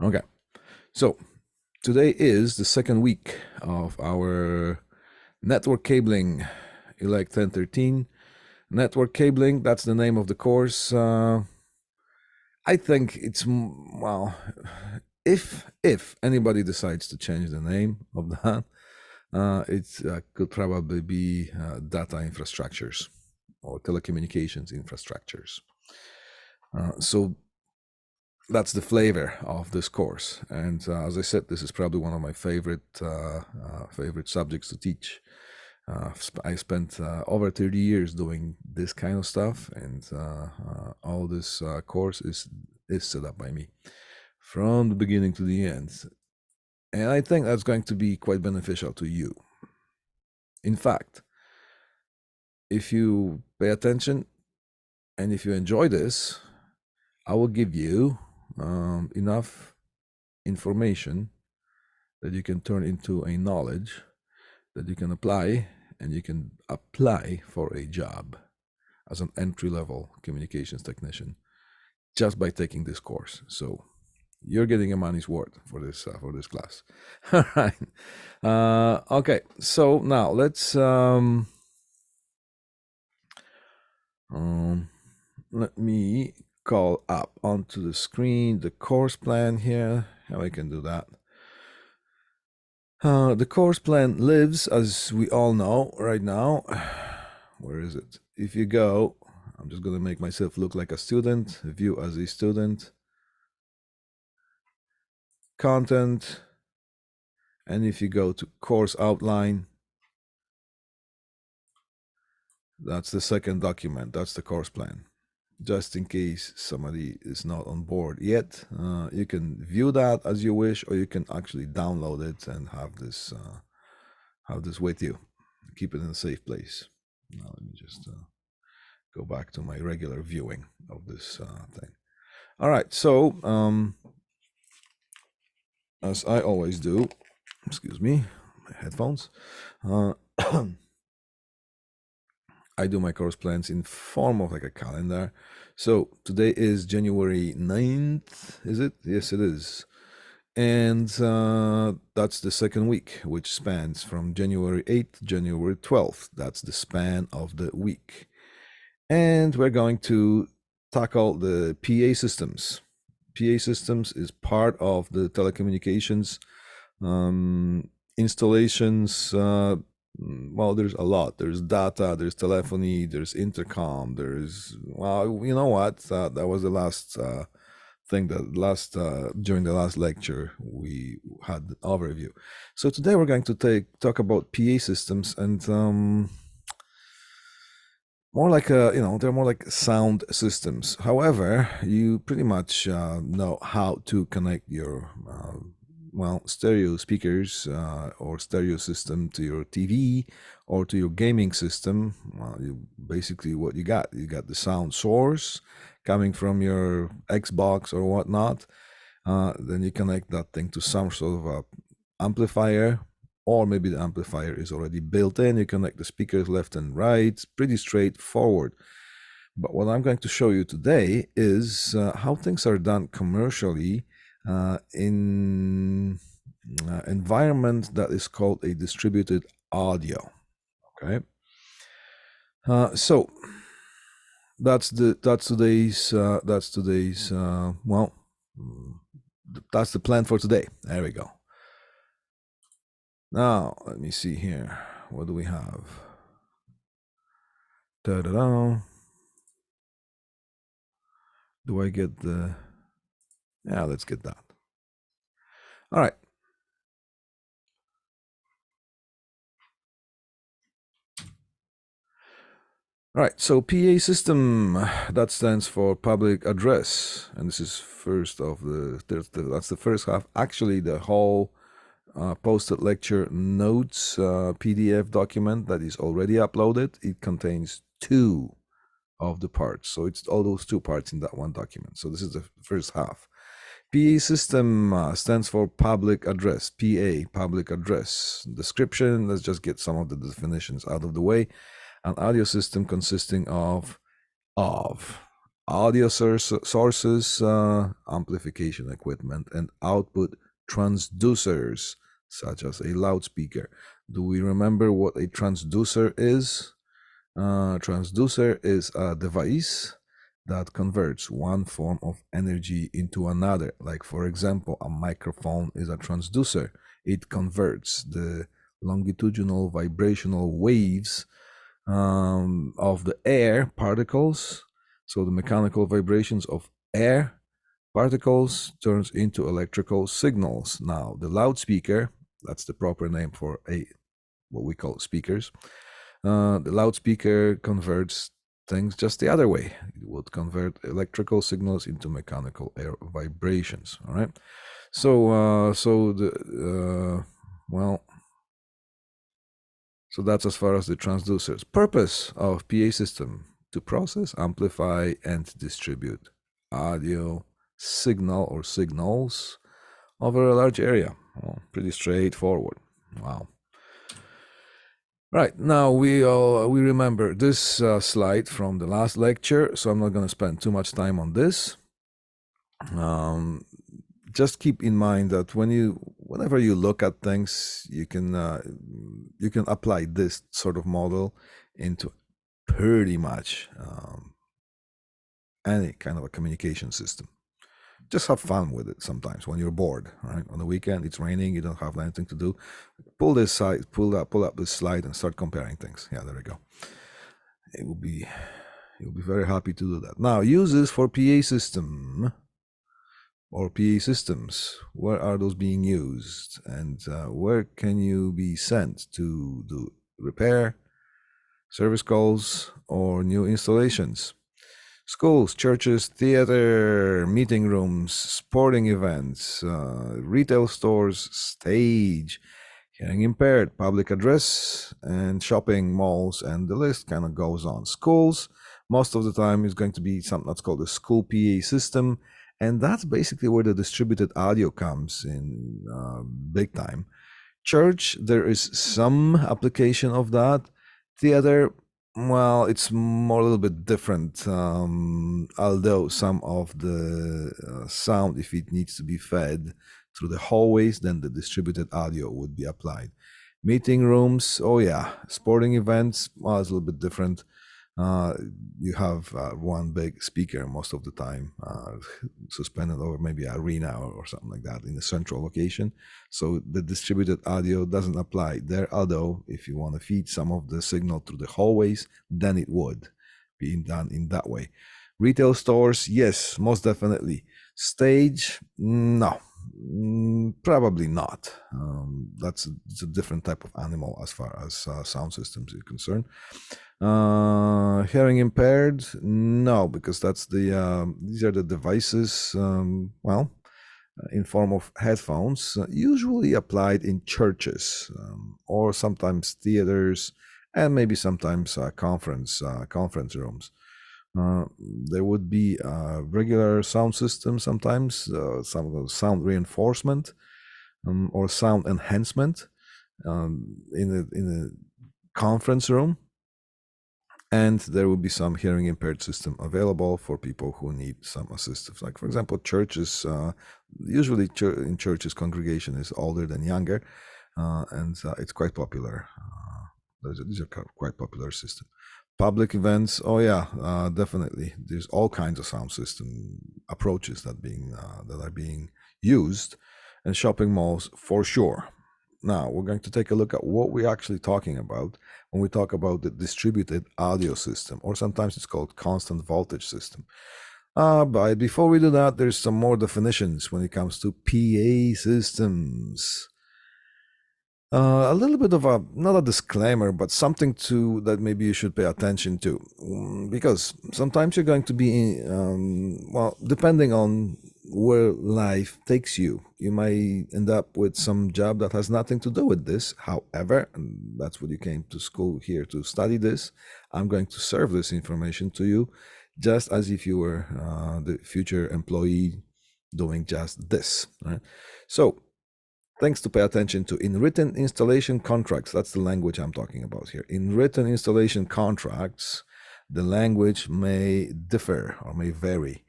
Okay, so today is the second week of our network cabling, ELEC 1013. Network cabling, that's the name of the course. I think it's, well, if anybody decides to change the name of that, it could probably be data infrastructures or telecommunications infrastructures. So that's the flavor of this course, and as I said, this is probably one of my favorite subjects to teach. I spent over 30 years doing this kind of stuff, and all this course is set up by me from the beginning to the end, and I think that's going to be quite beneficial to you. In fact, if you pay attention and if you enjoy this, I will give you enough information that you can turn into a knowledge that you can apply, and you can apply for a job as an entry-level communications technician just by taking this course. So you're getting a money's worth for this class. All right. Okay. So now let's let me call up onto the screen the course plan here. How I can do that. The course plan lives, as we all know right now. Where is it? If you go, I'm just going to make myself look like a student, view as a student, content, and if you go to course outline, that's the second document, that's the course plan. Just in case somebody is not on board yet, you can view that as you wish, or you can actually download it and have this with you. Keep it in a safe place. Now let me just go back to my regular viewing of this thing. All right, so as I always do, excuse me, my headphones. I do my course plans in form of like a calendar. So today is January 9th, is it? Yes, it is. And that's the second week, which spans from January 8th, January 12th. That's the span of the week. And we're going to tackle the PA systems. PA systems is part of the telecommunications installations. Well, there's a lot. There's data, there's telephony, there's intercom, there's, well, you know what? That was the last thing that during the last lecture we had the overview. So today we're going to talk about PA systems, and more like they're more like sound systems. However, you pretty much know how to connect your stereo speakers or stereo system to your TV or to your gaming system. Well, basically what you got the sound source coming from your Xbox or whatnot. Then you connect that thing to some sort of a amplifier, or maybe the amplifier is already built in. You connect the speakers left and right. It's pretty straightforward. But what I'm going to show you today is how things are done commercially in environment that is called a distributed audio. Okay. So that's today's well, that's the plan for today. There we go. Now, let me see here. What do we have? Da-da-da. Do I get the... Yeah, let's get that. All right. All right, so PA system, that stands for public address. And this is first of that's the first half. Actually, the whole posted lecture notes PDF document that is already uploaded, it contains two of the parts. So it's all those two parts in that one document. So this is the first half. PA system stands for public address. PA, public address. Description, let's just get some of the definitions out of the way. An audio system consisting of audio sources, amplification equipment, and output transducers, such as a loudspeaker. Do we remember what a transducer is? Transducer is a device that converts one form of energy into another. Like, for example, a microphone is a transducer. It converts the longitudinal vibrational waves of the air particles, so the mechanical vibrations of air particles turns into electrical signals. Now, the loudspeaker, that's the proper name for what we call speakers. The loudspeaker converts things just the other way. It would convert electrical signals into mechanical air vibrations. All right. So so that's as far as the transducers. Purpose of PA system: to process, amplify, and distribute audio signal or signals over a large area. Oh, pretty straightforward. Wow. Right, now we remember this slide from the last lecture, so I'm not going to spend too much time on this. Just keep in mind that whenever you look at things, you can apply this sort of model into pretty much any kind of a communication system. Just have fun with it sometimes when you're bored, right? On the weekend, it's raining, you don't have anything to do. Pull up this slide and start comparing things. Yeah, there we go. You'll be very happy to do that. Now, uses for PA system or PA systems. Where are those being used, and where can you be sent to do repair, service calls, or new installations? Schools, churches, theater, meeting rooms, sporting events, retail stores, stage, hearing impaired, public address, and shopping malls, and the list kind of goes on. Schools, most of the time, is going to be something that's called a school PA system, and that's basically where the distributed audio comes in big time. Church, there is some application of that. Theater, well, it's more a little bit different, although some of the sound, if it needs to be fed through the hallways, then the distributed audio would be applied. Meeting rooms, oh yeah. Sporting events, well, it's a little bit different. You have one big speaker most of the time, suspended over maybe an arena or something like that in a central location. So the distributed audio doesn't apply there, although if you want to feed some of the signal through the hallways, then it would be done in that way. Retail stores, yes, most definitely. Stage, no, probably not. It's a different type of animal as far as sound systems is concerned. Hearing impaired, no, because that's these are the devices, in form of headphones, usually applied in churches, or sometimes theaters, and maybe sometimes conference rooms. There would be a regular sound system sometimes, some sound reinforcement, or sound enhancement, in a conference room. And there will be some hearing impaired system available for people who need some assistance. Like, for example, churches, usually in churches, congregation is older than younger, and it's quite popular. These are quite popular system. Public events, oh yeah, definitely. There's all kinds of sound system approaches that are being used, and shopping malls for sure. Now, we're going to take a look at what we're actually talking about when we talk about the distributed audio system, or sometimes it's called constant voltage system. But before we do that, there's some more definitions when it comes to PA systems. A little bit of not a disclaimer, but something that maybe you should pay attention to, because sometimes you're going to be, depending on where life takes you, you might end up with some job that has nothing to do with this. However, and that's what you came to school here to study this, I'm going to serve this information to you just as if you were the future employee doing just this, right? So, things to pay attention to in written installation contracts. That's the language I'm talking about here. In written installation contracts, The language may differ or may vary.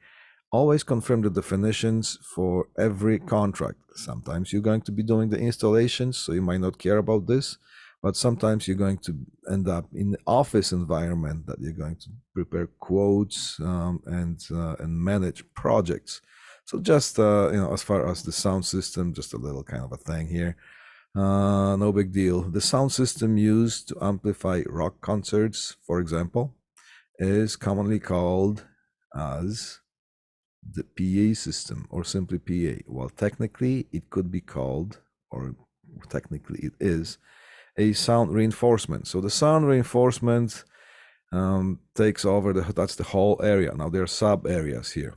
Always confirm the definitions for every contract. Sometimes you're going to be doing the installations, so you might not care about this, but sometimes you're going to end up in the office environment that you're going to prepare quotes and manage projects. So just as far as the sound system, just a little kind of a thing here. No big deal. The sound system used to amplify rock concerts, for example, is commonly called as the PA system, or simply PA. Well, technically it could be called, or technically it is, a sound reinforcement. So the sound reinforcement takes over that's the whole area. Now there are sub areas here.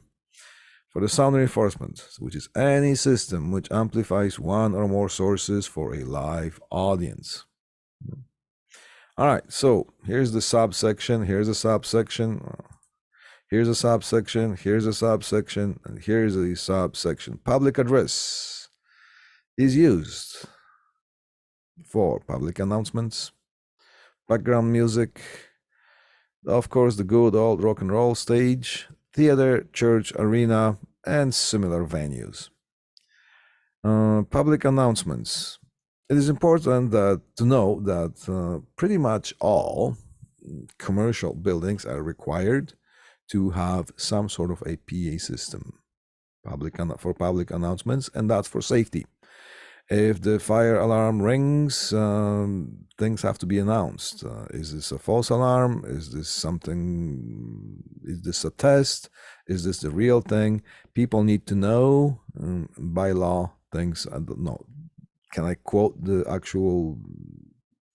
For the sound reinforcement, which is any system which amplifies one or more sources for a live audience. All right, so here's the subsection, here's a subsection, here's a subsection, here's a subsection, and here's a subsection. Public address is used for public announcements, background music, of course, the good old rock and roll stage, theater, church, arena, and similar venues. Public announcements. It is important to know that pretty much all commercial buildings are required to have some sort of a PA system for public announcements, and that's for safety. If the fire alarm rings, things have to be announced. Is this a false alarm? Is this something? Is this a test? Is this the real thing? People need to know. By law, things, I don't know. Can I quote the actual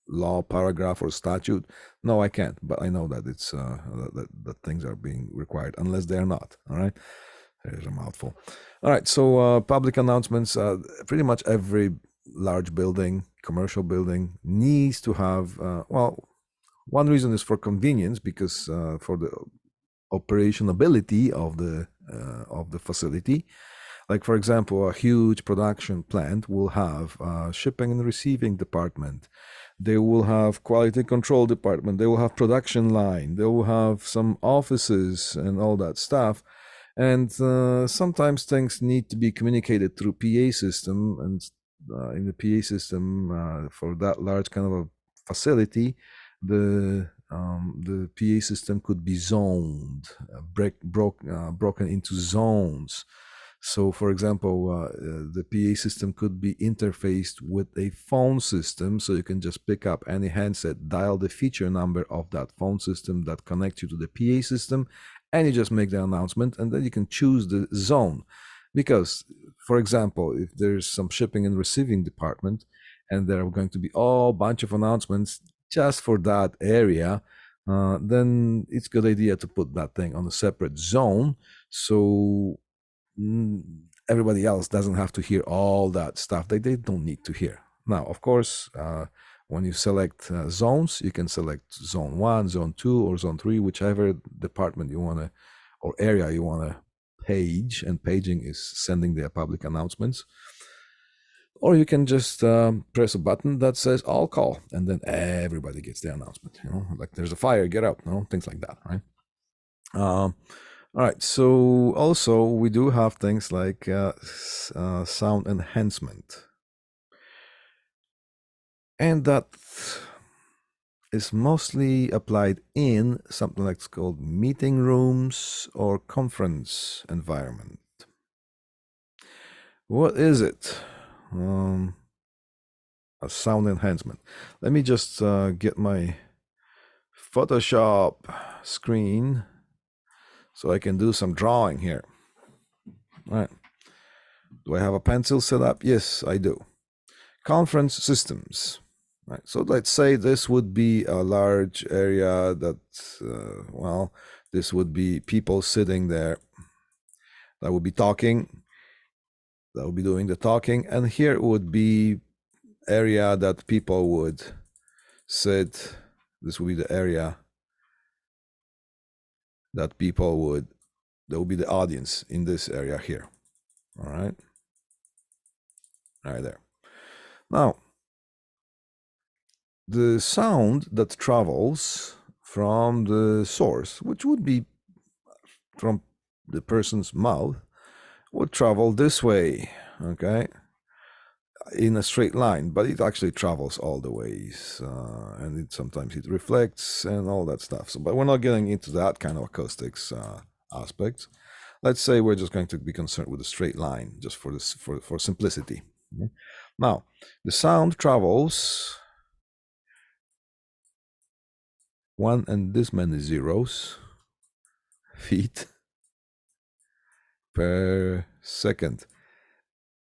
law paragraph or statute? No, I can't, but I know that it's that things are being required, unless they're not. All right. There's a mouthful. All right, so public announcements, pretty much every large building, commercial building, needs to have, well, one reason is for convenience, because for the operationability of the facility. Like, for example, a huge production plant will have a shipping and receiving department. They will have quality control department. They will have production line. They will have some offices and all that stuff. And sometimes things need to be communicated through PA system, and in the PA system for that large kind of a facility, the PA system could be zoned, broken into zones. So, for example, the PA system could be interfaced with a phone system, so you can just pick up any handset, dial the feature number of that phone system that connects you to the PA system, and you just make the announcement, and then you can choose the zone. Because, for example, if there's some shipping and receiving department, and there are going to be a bunch of announcements just for that area, then it's a good idea to put that thing on a separate zone, so everybody else doesn't have to hear all that stuff that they don't need to hear. Now, of course, when you select zones, you can select zone 1, zone 2, or zone 3, whichever department you want to, or area you want to page, and paging is sending their public announcements. Or you can just press a button that says all call, and then everybody gets the announcement. Like there's a fire, get out, things like that, right? All right, so also we do have things like sound enhancement. And that is mostly applied in something like it's called meeting rooms or conference environment. What is it? A sound enhancement. Let me just get my Photoshop screen so I can do some drawing here. All right. Do I have a pencil set up? Yes, I do. Conference systems. Right. So let's say this would be a large area that, well, this would be people sitting there that would be talking, that would be doing the talking, and here would be area that people would sit. This would be the area that people would, that would be the audience in this area here. All right. Right there. Now, the sound that travels from the source, which would be from the person's mouth, would travel this way, okay, in a straight line, but it actually travels all the ways, and sometimes it reflects and all that stuff. So, but we're not getting into that kind of acoustics aspects. Let's say we're just going to be concerned with a straight line, just for this, for simplicity. Now, the sound travels one and this many zeros feet per second.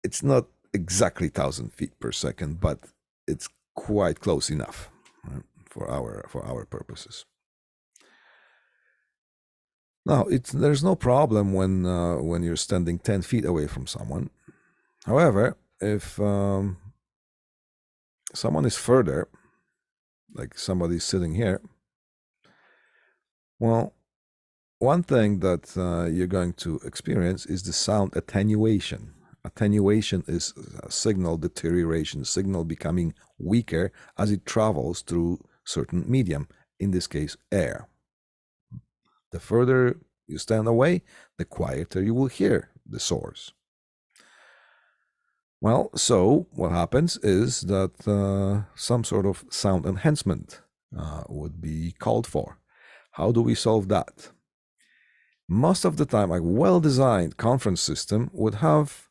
It's not exactly 1,000 feet per second, but it's quite close enough, right, for our purposes. Now, there's no problem when you're standing 10 feet away from someone. However, if someone is further, like somebody's sitting here, well, one thing that you're going to experience is the sound attenuation. Attenuation is a signal deterioration, signal becoming weaker as it travels through certain medium, in this case, air. The further you stand away, the quieter you will hear the source. Well, so what happens is that some sort of sound enhancement would be called for. How do we solve that? Most of the time, a well-designed conference system would have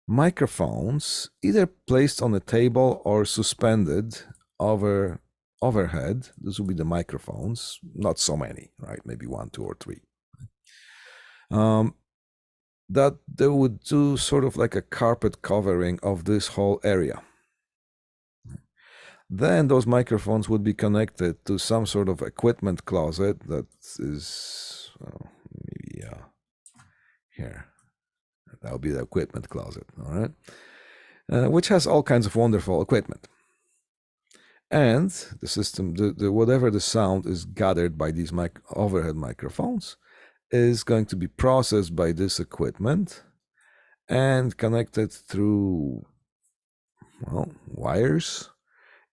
microphones either placed on a table or suspended overhead. This would be the microphones, not so many, right? Maybe 1, 2, or 3. That they would do sort of like a carpet covering of this whole area. Then those microphones would be connected to some sort of equipment closet that is, maybe here. That'll be the equipment closet, all right? Which has all kinds of wonderful equipment. And the system, whatever the sound is gathered by these overhead microphones, is going to be processed by this equipment and connected through, well, wires,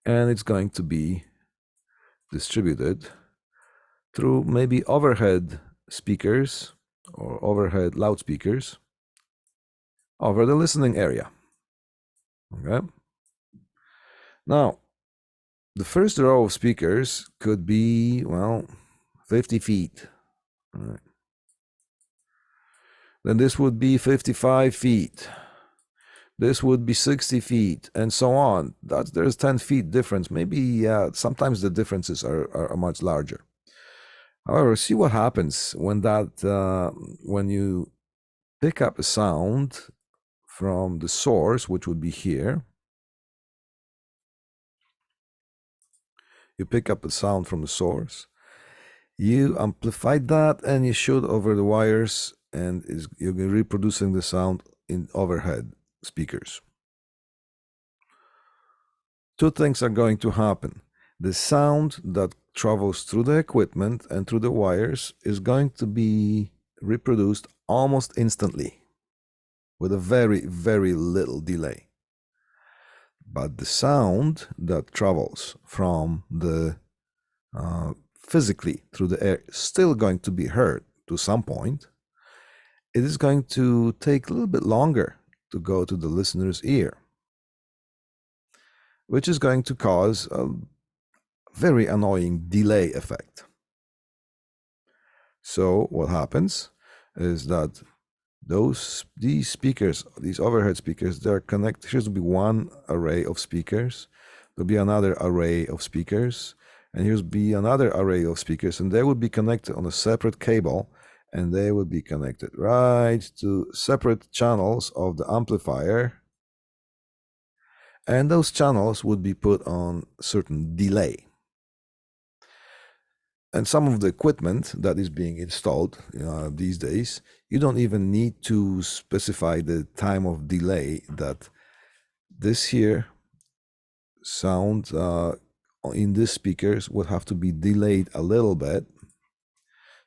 and it's going to be distributed through maybe overhead speakers or overhead loudspeakers over the listening area. Okay. Now, the first row of speakers could be, well, 50 feet. All right. Then this would be 55 feet. This would be 60 feet, and so on. There's 10 feet difference. Maybe sometimes the differences are much larger. However, see what happens when when you pick up a sound from the source, which would be here. You pick up a sound from the source. You amplify that, and you shoot over the wires, and you're reproducing the sound in overhead speakers. Two things are going to happen. The sound that travels through the equipment and through the wires is going to be reproduced almost instantly with a very, very little delay. But the sound that travels from the physically through the air is still going to be heard to some point. It is going to take a little bit longer to go to the listener's ear, which is going to cause a very annoying delay effect. So what happens is that these speakers, these overhead speakers, they're connected. Here's will be one array of speakers. There'll be another array of speakers, and here's be another array of speakers, and they would be connected on a separate cable, and they would be connected right to separate channels of the amplifier. And those channels would be put on certain delay. And some of the equipment that is being installed these days, you don't even need to specify the time of delay that this here sound in these speakers would have to be delayed a little bit.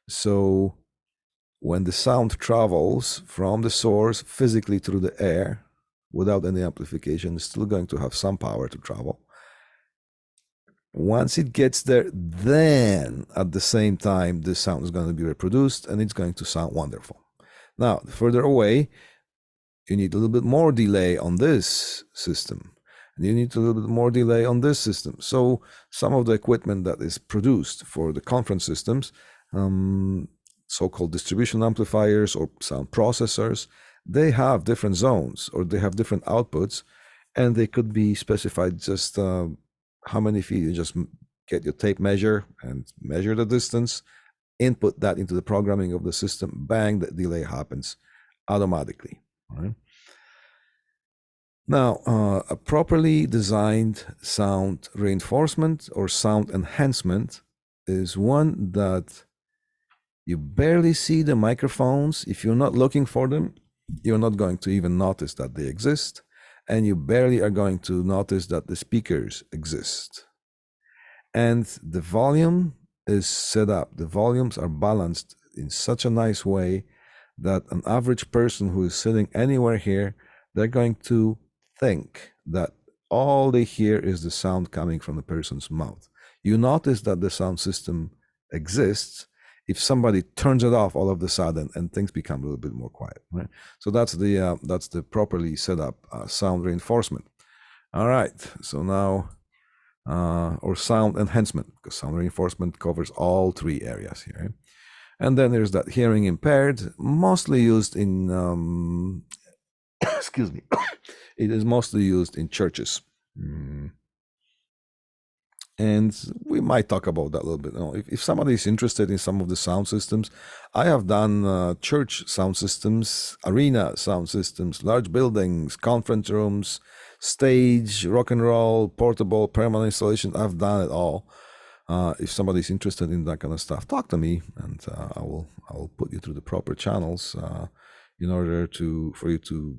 So when the sound travels from the source physically through the air without any amplification, it's still going to have some power to travel. Once it gets there, then at the same time, the sound is going to be reproduced and it's going to sound wonderful. Now, further away, you need a little bit more delay on this system. And you need a little bit more delay on this system. So some of the equipment that is produced for the conference systems, so-called distribution amplifiers or sound processors, they have different zones or they have different outputs, and they could be specified just how many feet. You just get your tape measure and measure the distance, input that into the programming of the system, bang, that delay happens automatically. Right? Now, a properly designed sound reinforcement or sound enhancement is one that you barely see the microphones. If you're not looking for them, you're not going to even notice that they exist, and you barely are going to notice that the speakers exist. And the volume is set up. The volumes are balanced in such a nice way that an average person who is sitting anywhere here, they're going to think that all they hear is the sound coming from the person's mouth. You notice that the sound system exists if somebody turns it off all of a sudden and things become a little bit more quiet, right? So that's the properly set up sound reinforcement. All right, so now, or sound enhancement, because sound reinforcement covers all three areas here. Right? And then there's that hearing impaired, mostly used in, excuse me, it is mostly used in churches. And we might talk about that a little bit. You know, if somebody is interested in some of the sound systems, I have done church sound systems, arena sound systems, large buildings, conference rooms, stage, rock and roll, portable, permanent installation. I've done it all. If somebody's interested in that kind of stuff, talk to me, and I will put you through the proper channels in order for you to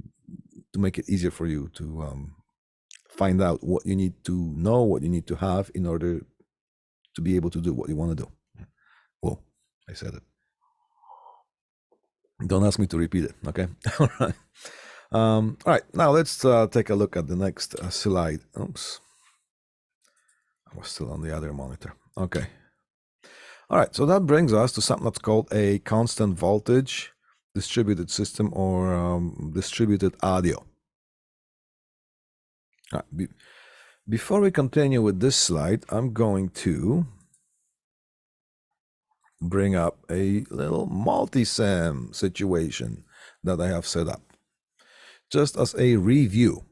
make it easier for you to find out what you need to know, what you need to have in order to be able to do what you want to do. Whoa, I said it. Don't ask me to repeat it, okay? All right. All right, now let's take a look at the next slide. Oops. I was still on the other monitor. Okay. All right, so that brings us to something that's called a constant voltage distributed system, or distributed audio. All right, before we continue with this slide, I'm going to bring up a little multi-SAM situation that I have set up, just as a review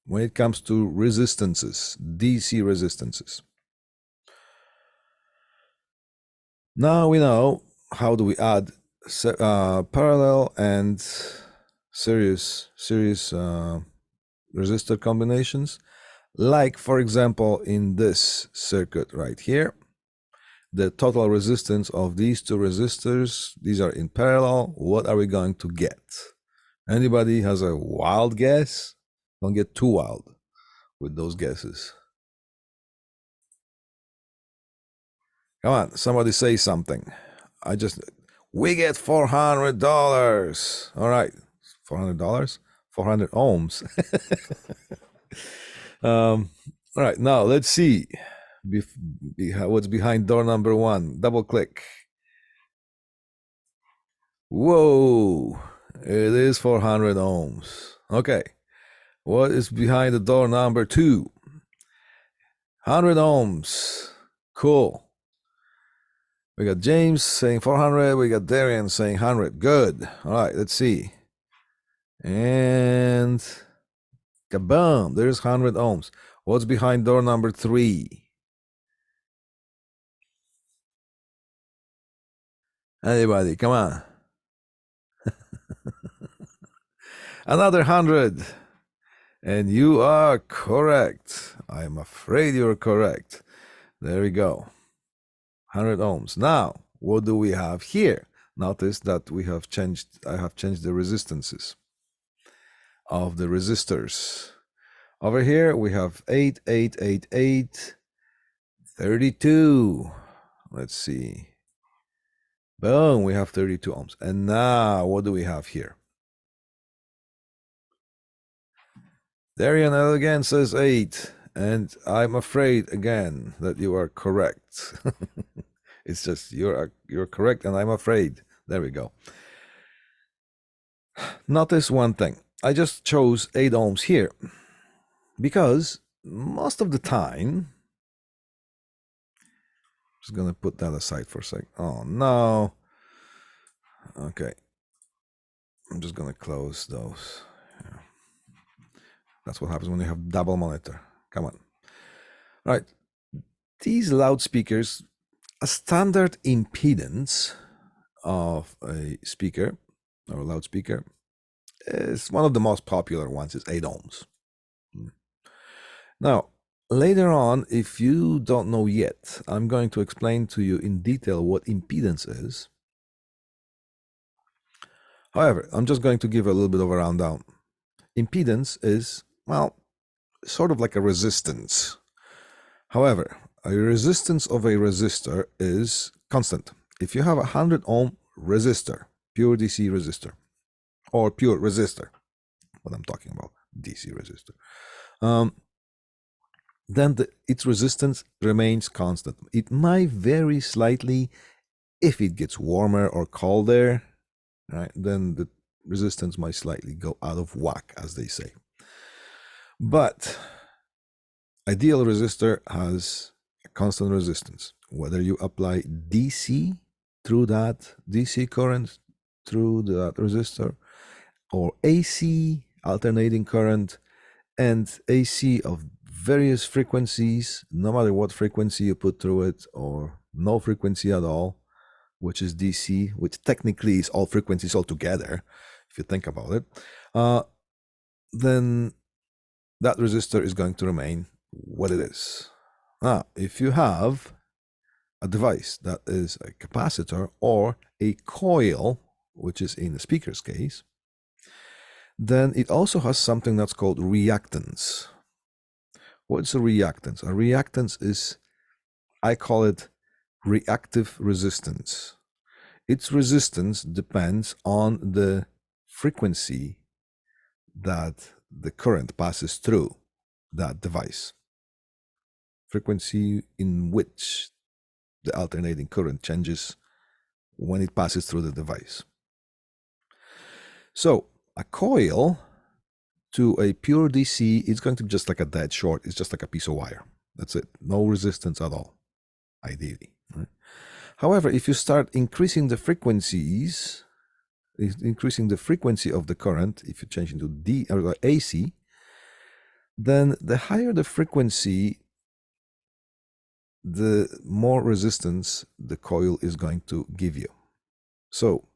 when it comes to resistances, DC resistances. Now we know how do we add parallel and series resistor combinations. Like, for example, in this circuit right here, the total resistance of these two resistors, these are in parallel. What are we going to get? Anybody has a wild guess? Don't get too wild with those guesses. Come on, somebody say something. We get $400. All right, $400? 400 ohms. All right, now let's see what's behind door number one. Double click. Whoa, it is 400 ohms. Okay, what is behind the door number two? 100 ohms. Cool. We got James saying 400. We got Darian saying 100. Good. All right, let's see. And kaboom, there's 100 ohms. What's behind door number three? Anybody, come on. Another 100. And you are correct. I'm afraid you're correct. There we go. 100 ohms. Now, what do we have here? Notice that I have changed the resistances of the resistors. Over here, we have 8, 8, 8, 8, 32. Let's see. Boom, we have 32 ohms. And now, what do we have here? Darian again says 8. And I'm afraid again that you are correct. It's just you're correct, and I'm afraid. There we go. Notice one thing. I just chose 8 ohms here because most of the time, just gonna put that aside for a sec. Oh no. Okay. I'm just gonna close those. Yeah. That's what happens when you have double monitor. Come on. All right. These loudspeakers, a standard impedance of a speaker or a loudspeaker is one of the most popular ones, is 8 ohms. Now, later on, if you don't know yet, I'm going to explain to you in detail what impedance is. However, I'm just going to give a little bit of a rundown. Impedance is, well, sort of like a resistance. However, a resistance of a resistor is constant. If you have a 100 ohm resistor, pure DC resistor, or pure resistor, what I'm talking about, DC resistor, then its resistance remains constant. It might vary slightly if it gets warmer or colder, right? Then the resistance might slightly go out of whack, as they say. But ideal resistor has a constant resistance. Whether you apply DC through that DC current through that resistor, or AC alternating current, and AC of various frequencies, no matter what frequency you put through it, or no frequency at all, which is DC, which technically is all frequencies altogether, if you think about it, then that resistor is going to remain what it is. Now, if you have a device that is a capacitor or a coil, which is in the speaker's case, then it also has something that's called reactance. What's a reactance? A reactance is, I call it reactive resistance. Its resistance depends on the frequency that the current passes through that device. Frequency in which the alternating current changes when it passes through the device. So a coil to a pure DC is going to be just like a dead short. It's just like a piece of wire. That's it. No resistance at all, ideally. Right? However, if you start increasing the frequencies, increasing the frequency of the current, if you change into AC, then the higher the frequency, the more resistance the coil is going to give you. So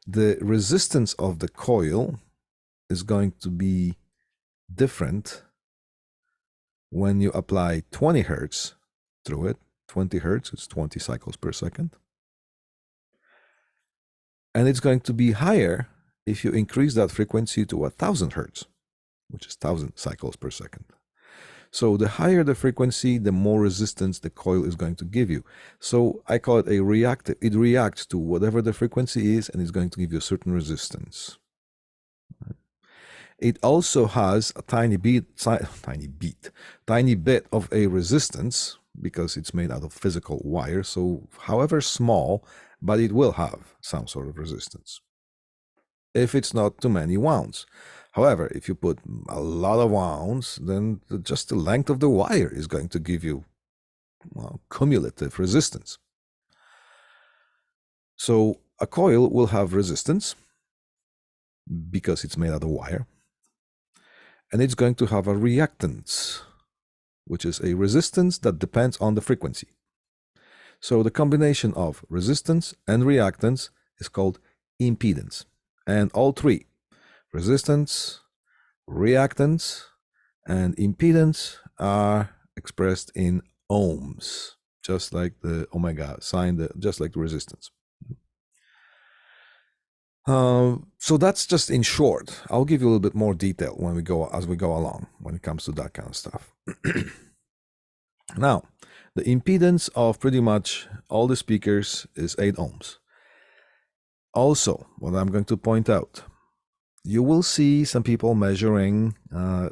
the resistance of the coil is going to be different when you apply 20 hertz through it. 20 hertz is 20 cycles per second. And it's going to be higher if you increase that frequency to 1000 hertz, which is 1000 cycles per second. So the higher the frequency, the more resistance the coil is going to give you. So I call it a reactive. It reacts to whatever the frequency is, and it's going to give you a certain resistance. It also has a tiny bit of a resistance because it's made out of physical wire. So however small, but it will have some sort of resistance if it's not too many wounds. However, if you put a lot of wounds, then just the length of the wire is going to give you, well, cumulative resistance. So a coil will have resistance because it's made out of wire, and it's going to have a reactance, which is a resistance that depends on the frequency. So the combination of resistance and reactance is called impedance. And all three, resistance, reactance, and impedance, are expressed in ohms, just like the omega sign, just like the resistance. So that's just in short. I'll give you a little bit more detail as we go along when it comes to that kind of stuff. Now, the impedance of pretty much all the speakers is 8 ohms. Also, what I'm going to point out, you will see some people measuring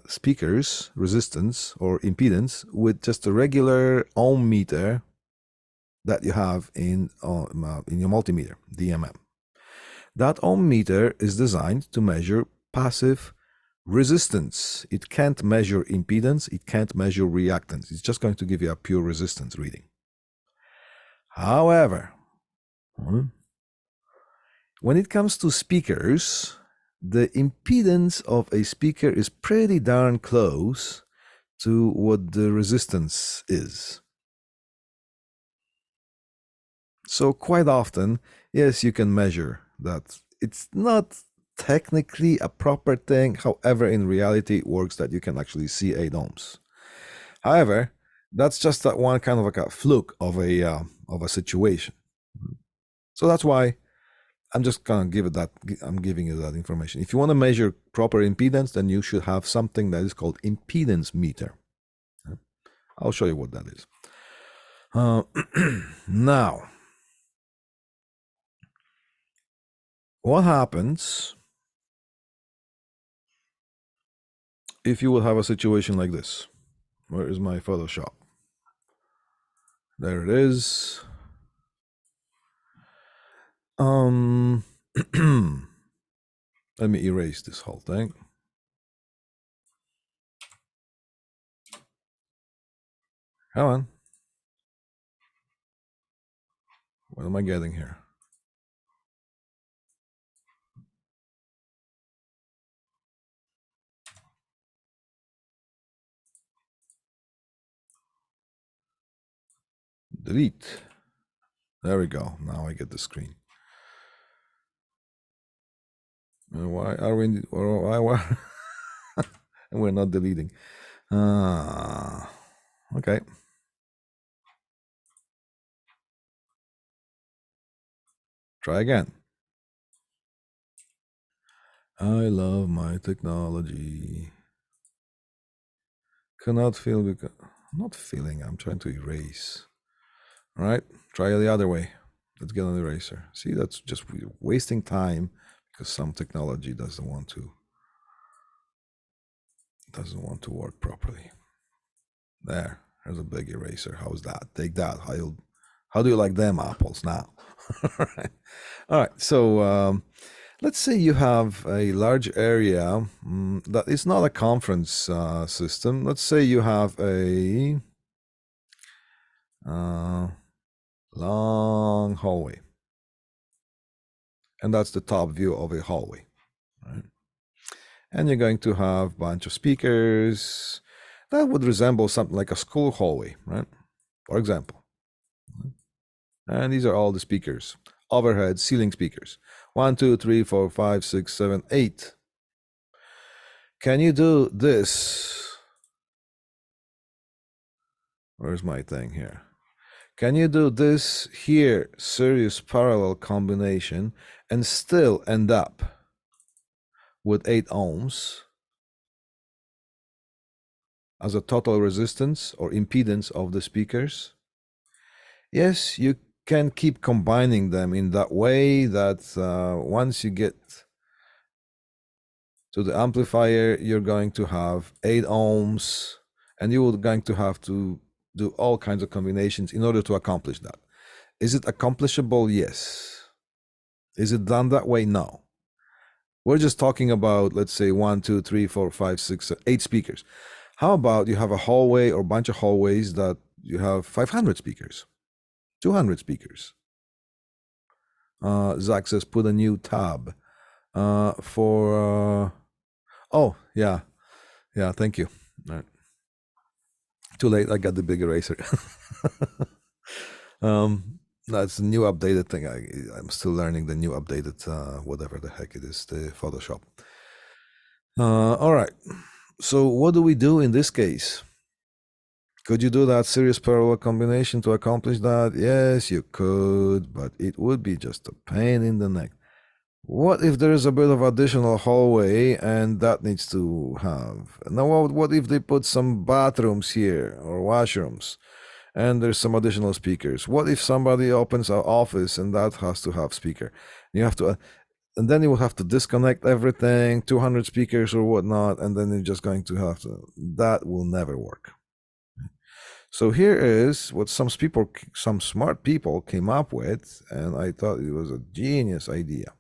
speakers resistance or impedance with just a regular ohm meter that you have in your multimeter, DMM. That ohm meter is designed to measure passive resistance. It can't measure impedance, it can't measure reactance. It's just going to give you a pure resistance reading. However, when it comes to speakers, the impedance of a speaker is pretty darn close to what the resistance is. So quite often, yes, you can measure that. It's not technically a proper thing. However, in reality, it works that you can actually see 8 ohms. However, that's just that one kind of like a fluke of a situation. So that's why I'm just gonna give it that. I'm giving you that information. If you want to measure proper impedance, then you should have something that is called impedance meter. I'll show you what that is. Now, what happens if you will have a situation like this? Where is my Photoshop? There it is. Let me erase this whole thing. Come on. What am I getting here? Delete. There we go. Now I get the screen. Why are we? Why? And we're not deleting. Okay. Try again. I love my technology. Cannot feel because not feeling. I'm trying to erase. All right. Try it the other way. Let's get an eraser. See, that's just wasting time because some technology doesn't want to work properly. There's a big eraser. How's that? Take that. How do you like them apples now? All right. All right. So let's say you have a large area that is not a conference system. Let's say you have a long hallway. And that's the top view of a hallway. Right? And you're going to have a bunch of speakers. That would resemble something like a school hallway, right? For example. And these are all the speakers. Overhead ceiling speakers. 1, 2, 3, 4, 5, 6, 7, 8. Can you do this? Where's my thing here? Can you do this here, series parallel combination, and still end up with 8 ohms as a total resistance or impedance of the speakers? Yes, you can keep combining them in that way that once you get to the amplifier, you're going to have 8 ohms, and you're going to have to do all kinds of combinations in order to accomplish that. Is it accomplishable? Yes. Is it done that way? No. We're just talking about, let's say, 1, 2, 3, 4, 5, 6, 8 speakers. How about you have a hallway or a bunch of hallways that you have 500 speakers, 200 speakers? Zach says, put a new tab for, oh, yeah. Yeah, thank you. All right. Too late, I got the big eraser. That's a new updated thing. I'm still learning the new updated, whatever the heck it is, the Photoshop. All right. So what do we do in this case? Could you do that series parallel combination to accomplish that? Yes, you could, but it would be just a pain in the neck. What if there is a bit of additional hallway and that needs to have? Now, what if they put some bathrooms here or washrooms and there's some additional speakers? What if somebody opens an office and that has to have speaker? You have to, and then you will have to disconnect everything, 200 speakers or whatnot, and then you're just going to have to, that will never work. So here is what some smart people came up with, and I thought it was a genius idea.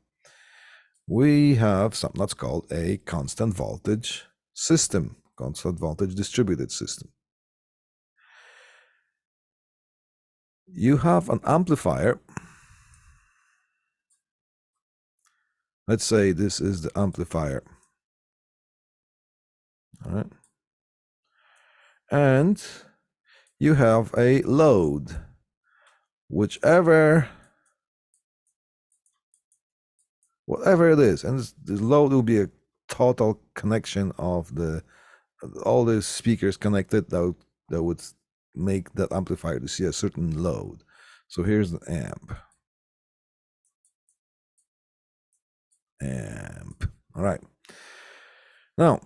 We have something that's called a constant voltage system, constant voltage distributed system. You have an amplifier. Let's say this is the amplifier. All right. And you have a load, whatever it is, and the load will be a total connection of all the speakers connected that would make that amplifier to see a certain load. So here's the amp. All right. Now,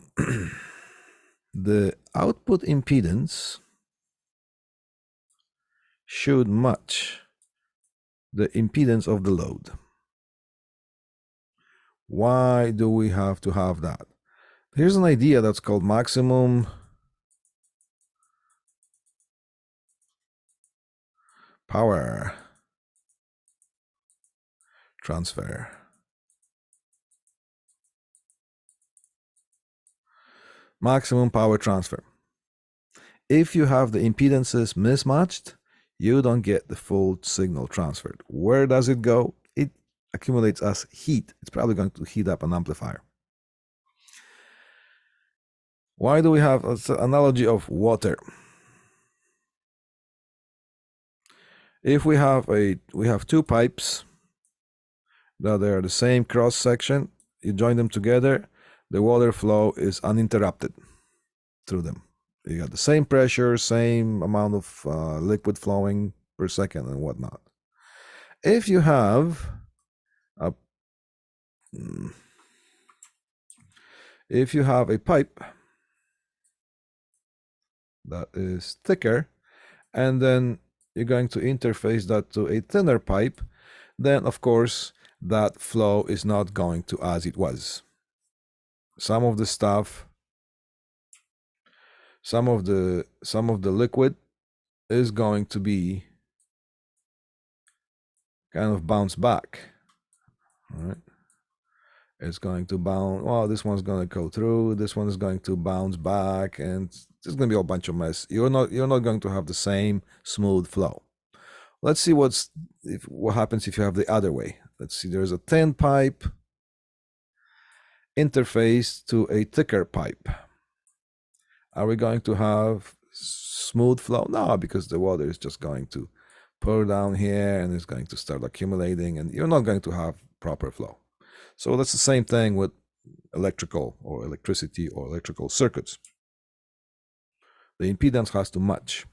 the output impedance should match the impedance of the load. Why do we have to have that? Here's an idea that's called maximum power transfer. Maximum power transfer. If you have the impedances mismatched, you don't get the full signal transferred. Where does it go? It accumulates as heat. It's probably going to heat up an amplifier. Why do we have an analogy of water? If we have two pipes that are the same cross section, you join them together, the water flow is uninterrupted through them. You got the same pressure, same amount of liquid flowing per second and whatnot. If you have a pipe that is thicker, and then you're going to interface that to a thinner pipe, then of course that flow is not going to as it was. Some of the stuff, some of the liquid is going to be kind of bounce back. All right. It's going to bounce. Well, this one's going to go through. This one is going to bounce back, and there's going to be a bunch of mess. You're not going to have the same smooth flow. Let's see what happens if you have the other way. Let's see. There's a thin pipe interface to a thicker pipe. Are we going to have smooth flow? No, because the water is just going to pour down here and it's going to start accumulating, and you're not going to have proper flow. So that's the same thing with electrical or electricity or electrical circuits. The impedance has to match.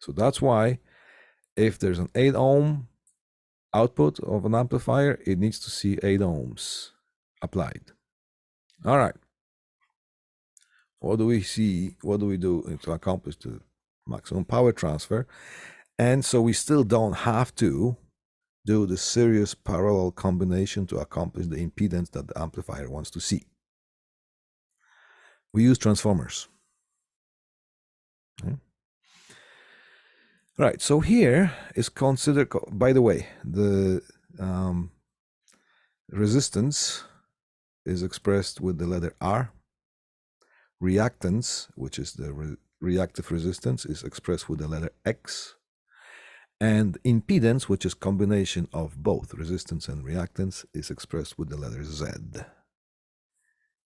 So that's why if there's an 8 ohm output of an amplifier, it needs to see 8 ohms applied. All right. What do we see? What do we do to accomplish the maximum power transfer? And so we still don't have to do the serious parallel combination to accomplish the impedance that the amplifier wants to see. We use transformers. Okay. Right, so here is considered, by the way, the resistance is expressed with the letter R. Reactance, which is the reactive resistance, is expressed with the letter X. And impedance, which is combination of both resistance and reactance, is expressed with the letter Z.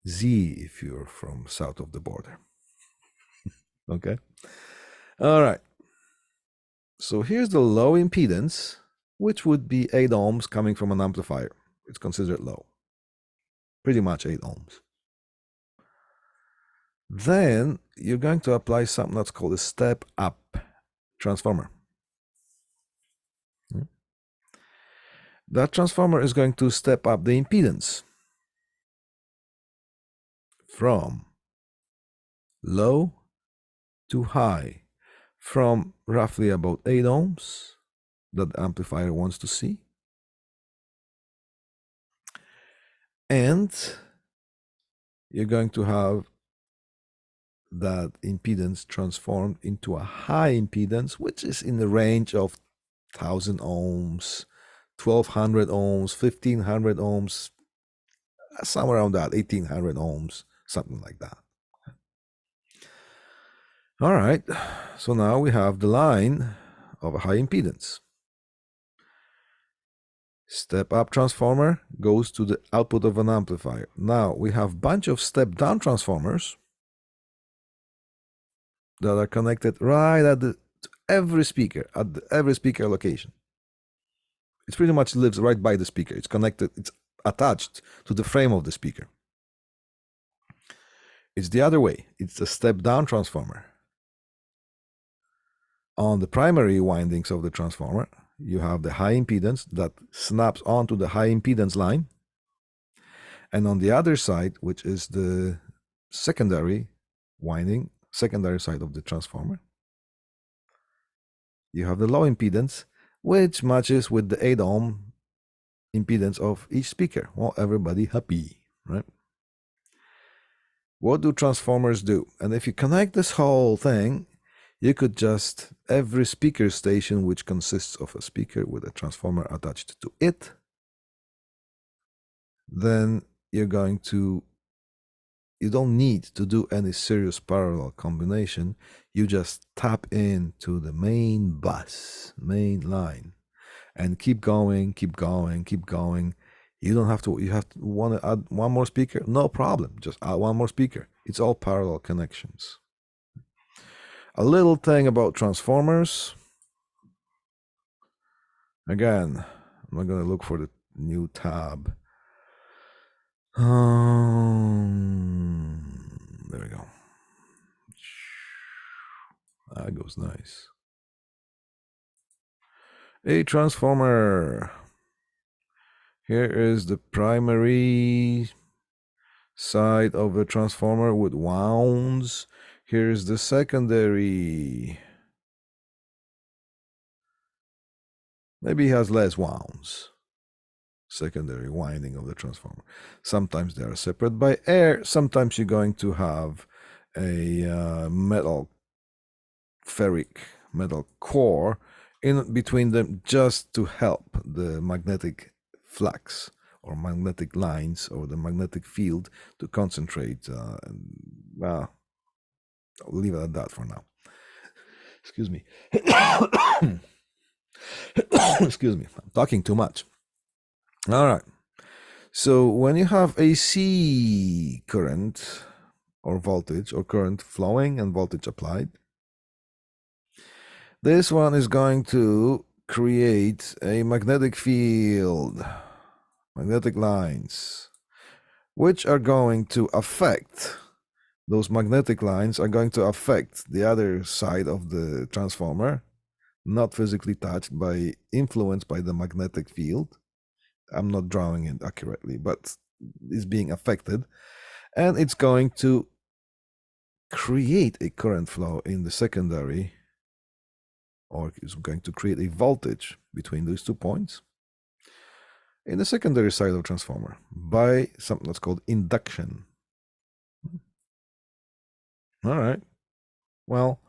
Z if you're from south of the border. Okay. All right. So here's the low impedance, which would be 8 ohms coming from an amplifier. It's considered low. Pretty much 8 ohms. Then you're going to apply something that's called a step-up transformer. That transformer is going to step up the impedance from low to high, from roughly about 8 ohms that the amplifier wants to see, And you're going to have that impedance transformed into a high impedance, which is in the range of 1000 ohms, 1200 ohms, 1500 ohms, somewhere around that, 1800 ohms, something like that. All right, so now we have the line of a high impedance. Step-up transformer goes to the output of an amplifier. Now we have a bunch of step-down transformers that are connected right at every speaker, at every speaker location. It pretty much lives right by the speaker. It's connected, it's attached to the frame of the speaker. It's the other way. It's a step-down transformer. On the primary windings of the transformer, you have the high impedance that snaps onto the high impedance line. And on the other side, which is the secondary winding, secondary side of the transformer, you have the low impedance, which matches with the 8 ohm impedance of each speaker. Well, everybody happy, right? What do transformers do? And if you connect this whole thing, you could just, every speaker station, which consists of a speaker with a transformer attached to it, then you're going to, you don't need to do any serious parallel combination. You just tap into the main bus, main line, and keep going, keep going, keep going. You don't have to, you have to want to add one more speaker? No problem, just add one more speaker. It's all parallel connections. A little thing about transformers. Again, I'm not going to look for the new tab. There we go. That goes nice. A transformer. Here is the primary side of a transformer with wounds. Here's the secondary. Maybe it has less wounds. Secondary winding of the transformer. Sometimes they are separate by air. Sometimes you're going to have a metal core in between them just to help the magnetic flux or magnetic lines or the magnetic field to concentrate. Well, I'll leave it at that for now. Excuse me. Excuse me. I'm talking too much. All right. So when you have AC current or voltage or current flowing and voltage applied, this one is going to create a magnetic field, magnetic lines, which are going to affect, those magnetic lines are going to affect the other side of the transformer, not physically touched, by influenced by the magnetic field. I'm not drawing it accurately, but it's being affected, and it's going to create a current flow in the secondary, or it's going to create a voltage between those 2 points in the secondary side of the transformer by something that's called induction. All right. Well,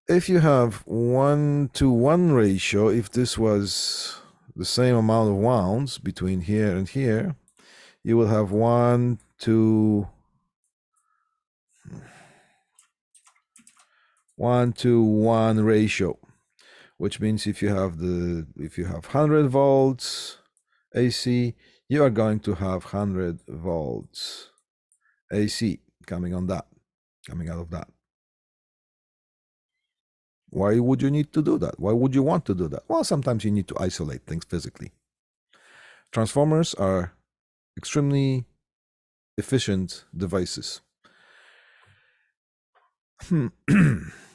if you have 1-to-1 ratio, if this was the same amount of wounds between here and here, you will have 1-to-1 ratio, which means if you have 100 volts AC, you are going to have 100 volts AC coming out of that. Why would you need to do that? Why would you want to do that? Well, sometimes you need to isolate things physically. Transformers are extremely efficient devices.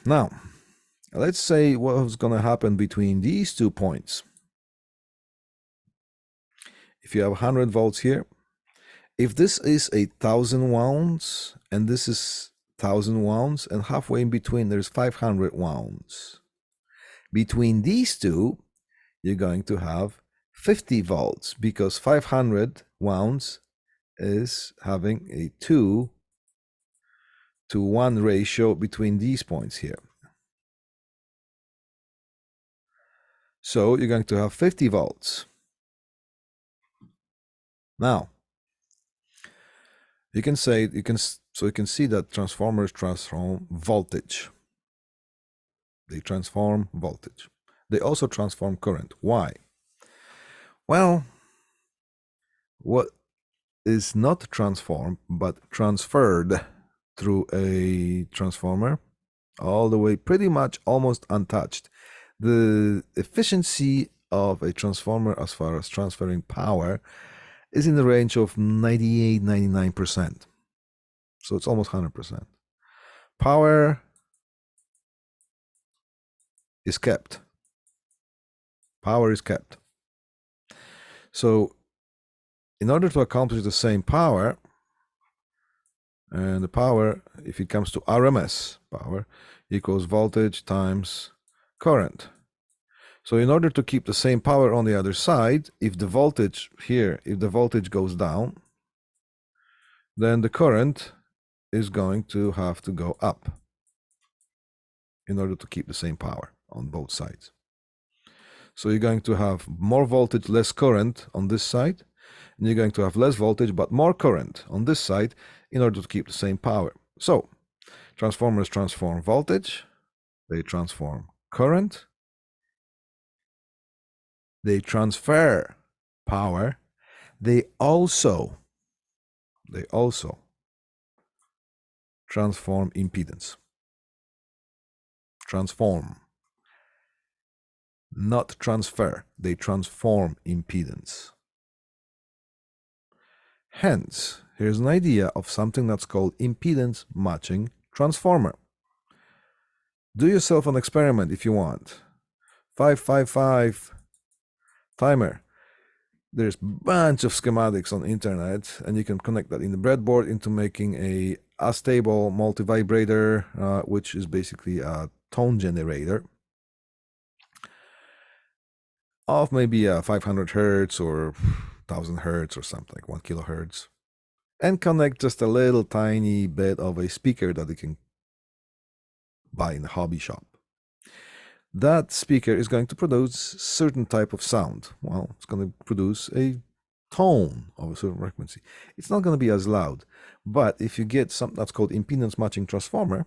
Now, let's say what's going to happen between these 2 points. If you have 100 volts here, if this is 1,000 wounds and this is 1,000 wounds, and halfway in between there's 500 wounds, between these two you're going to have 50 volts, because 500 wounds is having a 2:1 ratio between these points here. So you're going to have 50 volts. Now, you can see that transformers transform voltage. They transform voltage. They also transform current. Why? Well, what is not transformed but transferred through a transformer all the way, pretty much almost untouched. The efficiency of a transformer as far as transferring power is in the range of 98-99%. So it's almost 100%. Power is kept. Power is kept. So in order to accomplish the same power, and the power, if it comes to RMS power, equals voltage times current. So in order to keep the same power on the other side, if the voltage here, if the voltage goes down, then the current is going to have to go up in order to keep the same power on both sides. So you're going to have more voltage, less current on this side, and you're going to have less voltage but more current on this side in order to keep the same power. So transformers transform voltage, they transform current, they transfer power, they also transform impedance. Transform, not transfer, they transform impedance. Hence, here's an idea of something that's called impedance matching transformer. Do yourself an experiment if you want. 555 timer. There's a bunch of schematics on internet, and you can connect that in the breadboard into making a astable multivibrator, which is basically a tone generator of maybe 500 hertz or 1000 hertz or something like 1 kilohertz, and connect just a little tiny bit of a speaker that you can buy in the hobby shop. That speaker is going to produce certain type of sound. Well, it's going to produce a tone of a certain frequency. It's not going to be as loud, but if you get something that's called impedance matching transformer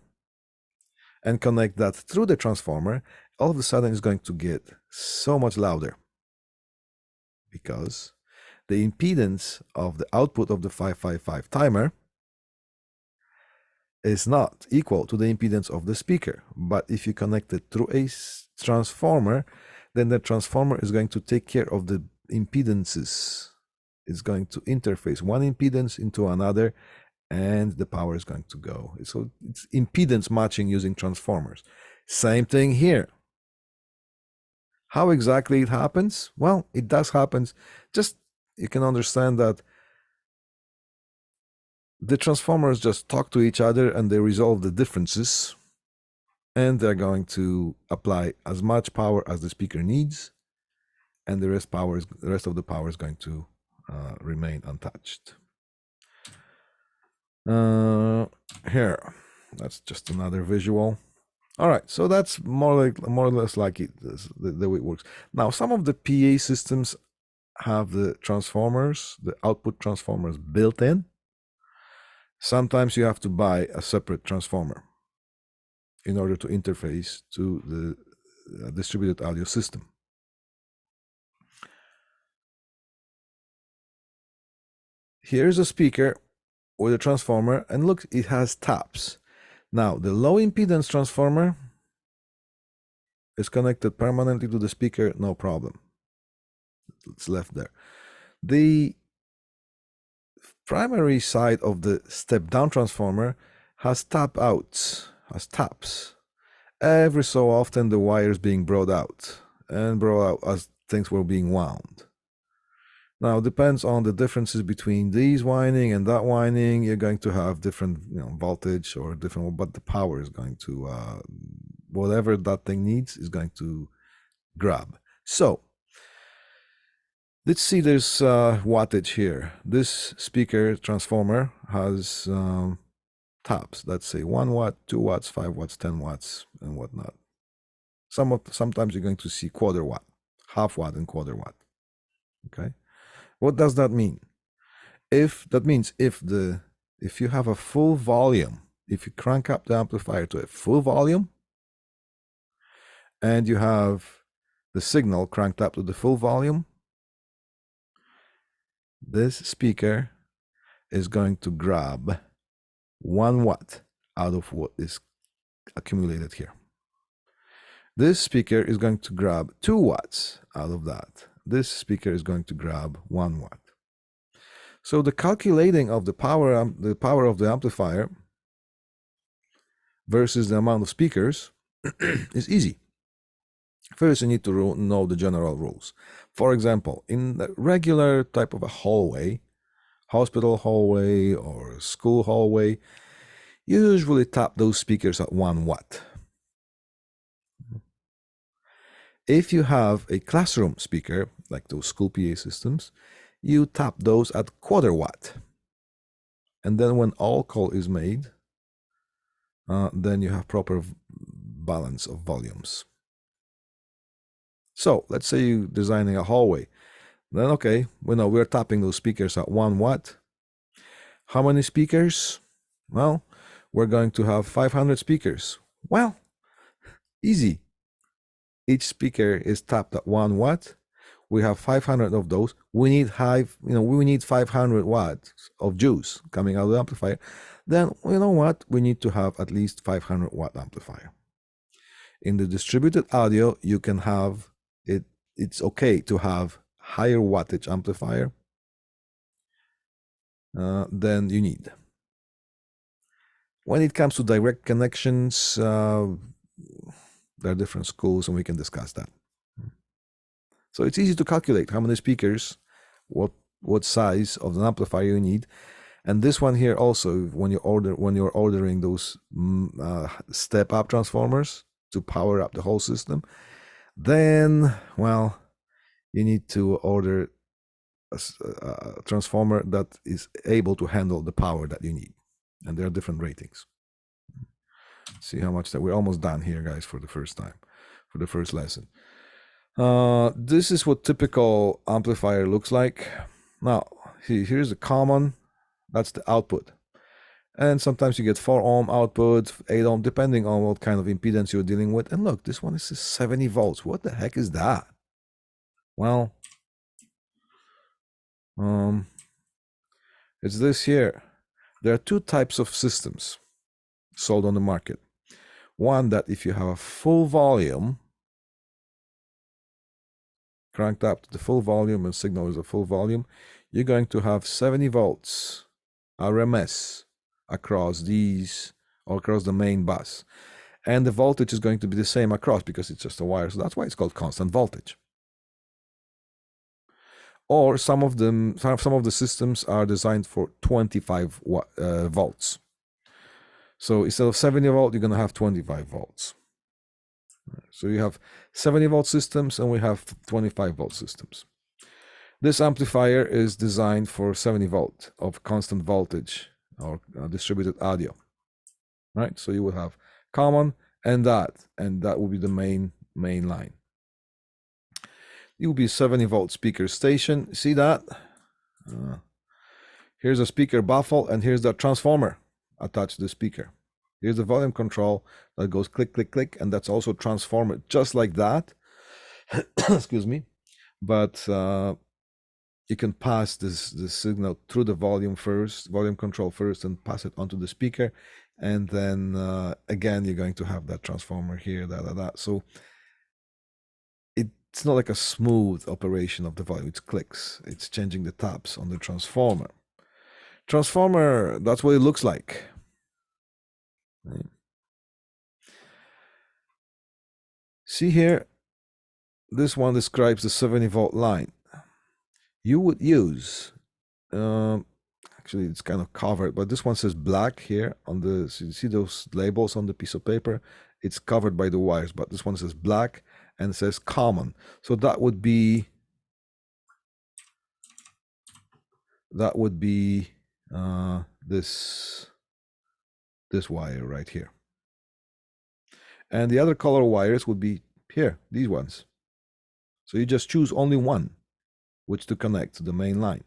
and connect that through the transformer, all of a sudden it's going to get so much louder, because the impedance of the output of the 555 timer is not equal to the impedance of the speaker. But if you connect it through a transformer, then the transformer is going to take care of the impedances. It's going to interface one impedance into another, and the power is going to go. So it's impedance matching using transformers. Same thing here. How exactly it happens? Well, it does happen. Just you can understand that the transformers just talk to each other and they resolve the differences, and they're going to apply as much power as the speaker needs, and the rest of the power is going to remain untouched. Here, that's just another visual. All right, so that's more or less like the way it works. Now, some of the PA systems have the transformers, the output transformers built in. Sometimes you have to buy a separate transformer in order to interface to the distributed audio system. Here's a speaker with a transformer, and look, it has taps. Now, the low impedance transformer is connected permanently to the speaker, no problem. It's left there. The primary side of the step-down transformer has tap outs, has taps. Every so often the wires being brought out as things were being wound. Now, it depends on the differences between these winding and that winding. You're going to have different voltage or different, but the power is going to, whatever that thing needs is going to grab. So Let's see, there's wattage here. This speaker transformer has taps. Let's say 1 watt, 2 watts, 5 watts, 10 watts, and whatnot. Sometimes you're going to see quarter watt, half watt, and quarter watt. Okay, what does that mean? That means if you have a full volume, if you crank up the amplifier to a full volume, and you have the signal cranked up to the full volume, this speaker is going to grab 1 watt out of what is accumulated here. This speaker is going to grab 2 watts out of that. This speaker is going to grab 1 watt. So the calculating of the power of the amplifier versus the amount of speakers is easy. First, you need to know the general rules. For example, in the regular type of a hallway, hospital hallway or school hallway, you usually tap those speakers at 1 watt. If you have a classroom speaker, like those school PA systems, you tap those at quarter watt. And then when all call is made, then you have proper balance of volumes. So let's say you're designing a hallway. Then, okay, we know we're tapping those speakers at 1 watt. How many speakers? Well, we're going to have 500 speakers. Well, easy. Each speaker is tapped at 1 watt. We have 500 of those. We need 500 watts of juice coming out of the amplifier. Then, you know what? We need to have at least 500 watt amplifier. In the distributed audio, you can have it. It's okay to have higher wattage amplifier than you need. When it comes to direct connections, there are different schools, and we can discuss that. So it's easy to calculate how many speakers, what size of an amplifier you need. And this one here also, when you're ordering those step-up transformers to power up the whole system, then, well, you need to order a transformer that is able to handle the power that you need. And there are different ratings. See how much that we're almost done here, guys, for the first time, for the first lesson. This is what typical amplifier looks like. Now, here's the common, that's the output. And sometimes you get 4 ohm output, 8 ohm, depending on what kind of impedance you're dealing with. And look, this one is 70 volts. What the heck is that? Well, it's this here. There are 2 types of systems sold on the market. One that if you have a full volume, cranked up to the full volume and signal is a full volume, you're going to have 70 volts RMS across these or across the main bus. And the voltage is going to be the same across because it's just a wire. So that's why it's called constant voltage. Or some of the systems are designed for 25 volts. So instead of 70 volt, you're going to have 25 volts. So you have 70 volt systems and we have 25 volt systems. This amplifier is designed for 70 volt of constant voltage or distributed audio, right? So you will have common and that will be the main line. It will be 70 volt speaker station. See that? Here's a speaker baffle and here's the transformer attached to the speaker. Here's the volume control that goes click, click, click, and that's also transformer just like that. Excuse me. But you can pass this signal through the volume control first, and pass it onto the speaker. And then again, you're going to have that transformer here, So it's not like a smooth operation of the volume. It's clicks. It's changing the taps on the transformer. Transformer, that's what it looks like. Right. See here, this one describes the 70 volt line. You would use, actually it's kind of covered, but this one says black here on the, so you see those labels on the piece of paper? It's covered by the wires, but this one says black and says common. So that would be that would be this wire right here. And the other color wires would be here, these ones. So you just choose only one, which to connect to the main line.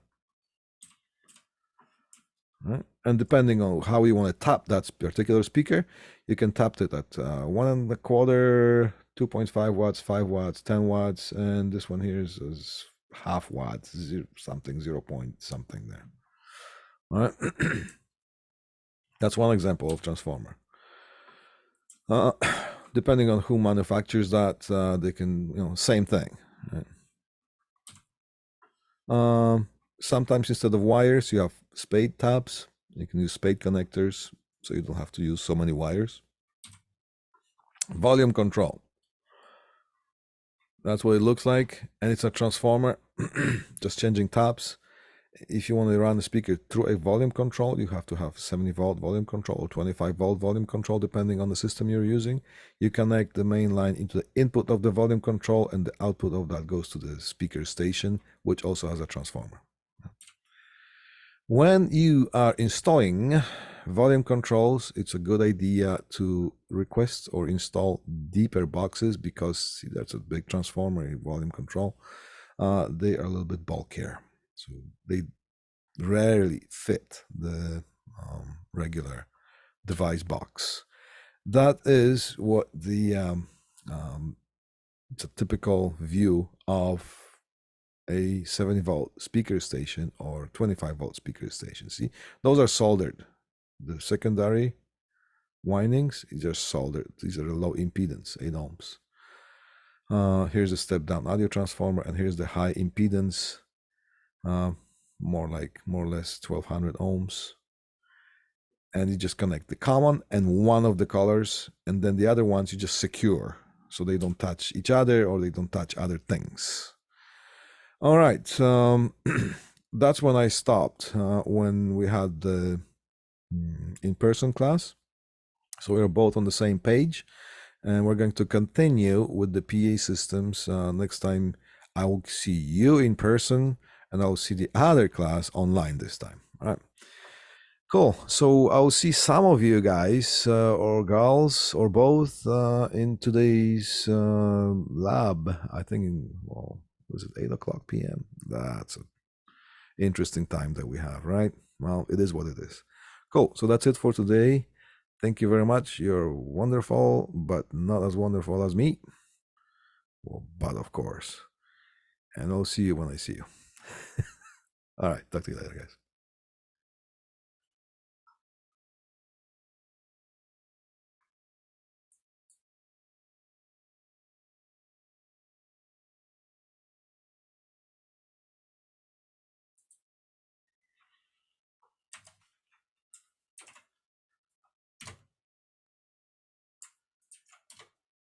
Right? And depending on how you want to tap that particular speaker, you can tap it at 1.25, 2.5 watts, 5 watts, 10 watts, and this one here is half watts, something, 0 point something there. All right. That's one example of transformer. Depending on who manufactures that, they can, same thing. Right? Sometimes instead of wires, you have spade tabs. You can use spade connectors, so you don't have to use so many wires. Volume control. That's what it looks like, and it's a transformer, just changing tabs. If you want to run the speaker through a volume control, you have to have 70-volt volume control or 25-volt volume control, depending on the system you're using. You connect the main line into the input of the volume control, and the output of that goes to the speaker station, which also has a transformer. When you are installing volume controls, it's a good idea to request or install deeper boxes, because see, that's a big transformer, volume control. They are a little bit bulkier, so they rarely fit the regular device box. That is what the it's a typical view of a 70-volt speaker station or 25-volt speaker station. See, those are soldered. The secondary windings is just soldered. These are the low impedance, 8 ohms. Here's the step down audio transformer, and here's the high impedance, more or less 1200 ohms. And you just connect the common and one of the colors, and then the other ones you just secure so they don't touch each other or they don't touch other things. All right, that's when I stopped, when we had the in-person class. So we're both on the same page, and we're going to continue with the PA systems. Next time I will see you in person, and I'll see the other class online this time. All right. Cool. So I'll see some of you guys or girls or both in today's lab. I think, was it 8 o'clock p.m.? That's an interesting time that we have, right? Well, it is what it is. Cool. So that's it for today. Thank you very much. You're wonderful, but not as wonderful as me. Well, but of course. And I'll see you when I see you. All right. Talk to you later, guys.